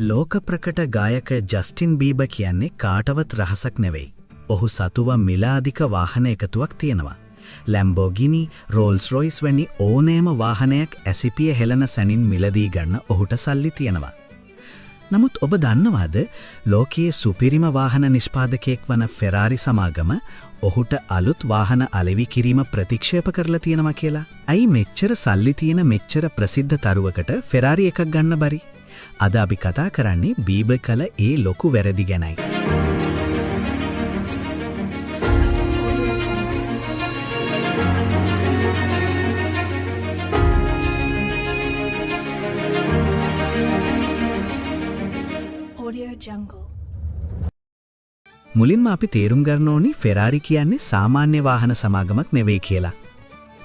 ලෝක ප්‍රකට ගායක ජස්ටින් බීබර් කියන්නේ කාටවත් රහසක් නෙවෙයි. ඔහු සතුව මිලාදික වාහන එකතුවක් තියෙනවා. ලැම්බෝගිනි, රෝල්ස් රොයිස් වැනි ඕනෑම වාහනයක් ඇසිපිය හෙළන සැනින් මිලදී ගන්න ඔහුට සල්ලි තියෙනවා. නමුත් ඔබ දන්නවාද ලෝකයේ සුපිරිම වාහන නිෂ්පාදකයෙක් වන ෆෙරාරි සමාගම ඔහුට අලුත් වාහන අලෙවි කිරීම ප්‍රතික්ෂේප කරලා තියෙනවා කියලා? ඇයි මෙච්චර සල්ලි තියෙන මෙච්චර ප්‍රසිද්ධ තරුවකට ෆෙරාරි එකක් ගන්න බැරි? අද අපි කතා කරන්නේ බීබර් කළ ඒ ලොකු වැරදි ගැනයි. මුලින්ම අපි තේරුම් ගන්න ඕනි ෆෙරාරි කියන්නේ සාමාන්‍ය වාහන සමාගමක් නෙවෙයි කියලා.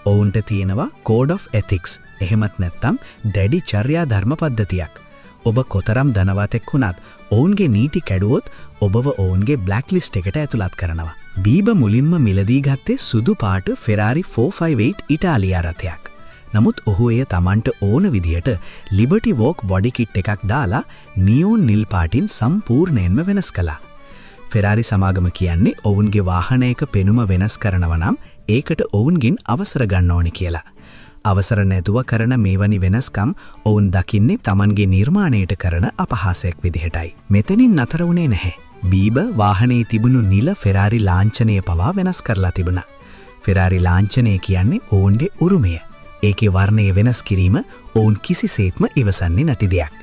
ඔවුන්ට තියෙනවා කෝඩ් ඔෆ් එතික්ස්. එහෙමත් නැත්නම් දැඩි චර්යා ධර්ම පද්ධතියක්. ඔබ කොතරම් ධනවතෙක් වුණත් ඔවුන්ගේ නීති කැඩුවොත් ඔබව ඔවුන්ගේ බ්ලැක් ලිස්ට් එකට ඇතුළත් කරනවා. බීබර් මුලින්ම මිලදී ගත්තේ සුදු පාට ෆෙරාරි 458 ඉතාලියා රථයක්. නමුත් ඔහු එය Tamanට ඕන විදියට ලිබර්ටි වෝක් බොඩි කිට් එකක් දාලා නියෝන් නිල් පාටින් සම්පූර්ණයෙන්ම වෙනස් කළා. ෆෙරාරි සමාගම කියන්නේ ඔවුන්ගේ වාහනයක පෙනුම වෙනස් කරනවා නම් ඒකට ඔවුන්ගෙන් අවසර ගන්න ඕනි කියලා. අවසර නැතුව කරන මේවැනි වෙනස්කම් ඔවුන් දකින්නේ Tamanගේ නිර්මාණයට කරන අපහාසයක් විදිහටයි. මෙතනින් නතර වුණේ නැහැ. බීබර් වාහනේ තිබුණු නිල ෆෙරාරි ලාංඡනය පවා වෙනස් කරලා තිබුණා. ෆෙරාරි ලාංඡනය කියන්නේ ඔවුන්ගේ උරුමය. ඒකේ වර්ණය වෙනස් කිරීම ඔවුන් කිසිසේත්ම ඉවසන්නේ නැති දෙයක්.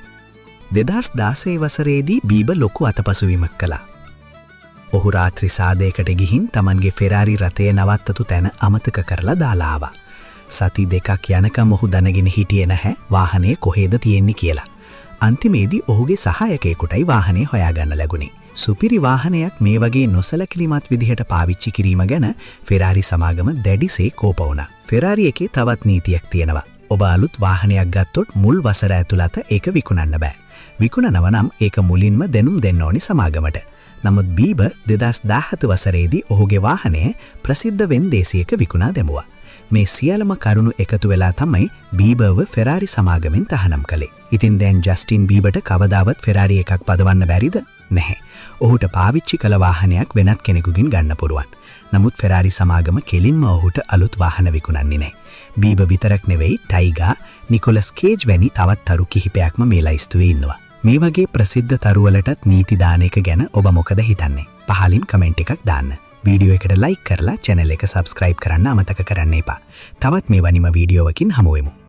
2016 වසරේදී බීබර් ලොකු අතපසුවීමක් කළා. ඔහු රාත්‍රී සාදයකට ගිහින් Tamanගේ ෆෙරාරි රථය නවත්තතු තැන අමතක කරලා දාලා ආවා. සති දෙකක් යනකම් ඔහු දැනගෙන හිටියේ නැහැ වාහනේ කොහෙද තියෙන්නේ කියලා. අන්තිමේදී ඔහුගේ සහායකයෙකුටයි වාහනේ හොයාගන්න ලැබුණේ. සුපිරි වාහනයක් මේ වගේ නොසලකිලිමත් විදිහට පාවිච්චි කිරීම ගැන ෆෙරාරි සමාගම දැඩිසේ කෝප වුණා. ෆෙරාරි එකේ තවත් නීතියක් තියෙනවා. ඔබ අලුත් වාහනයක් ගත්තොත් මුල් වසර ඇතුළත ඒක විකුණන්න බෑ. විකුණනවා නම් ඒක මුලින්ම දෙනුම් දෙන්න ඕනි සමාගමට. නමුත් බීබර් 2017 වසරේදී ඔහුගේ වාහනය ප්‍රසිද්ධ වෙන්දේසියක විකුණා දැමුවා. මේ සියලුම කරුණු එකතු වෙලා තමයි බීබර්ව ෆෙරාරි සමාගමෙන් තහනම් කළේ. ඉතින් දැන් ජස්ටින් බීබර්ට කවදාවත් ෆෙරාරි එකක් පදවන්න බැරිද? නැහැ. ඔහුට පාවිච්චි කළ වාහනයක් වෙනත් කෙනෙකුගෙන් ගන්න පුළුවන්. නමුත් ෆෙරාරි සමාගම කෙලින්ම ඔහුට අලුත් වාහන විකුණන්නේ නැහැ. බීබර් විතරක් නෙවෙයි ටයිගා, නිකොලස් කේජ් වැනි තවත් තරු කිහිපයක්ම මේ ලයිස්තුවේ ඉන්නවා. මේ වගේ ප්‍රසිද්ධ තරුවලටත් නීති දාන එක ගැන ඔබ මොකද හිතන්නේ? පහලින් කමෙන්ට් එකක් දාන්න. වීඩියෝ එකට ලයික් කරලා channel එක subscribe කරන්න අමතක කරන්න එපා. තවත් මේ වනිම වීඩියෝවකින් හමු වෙමු.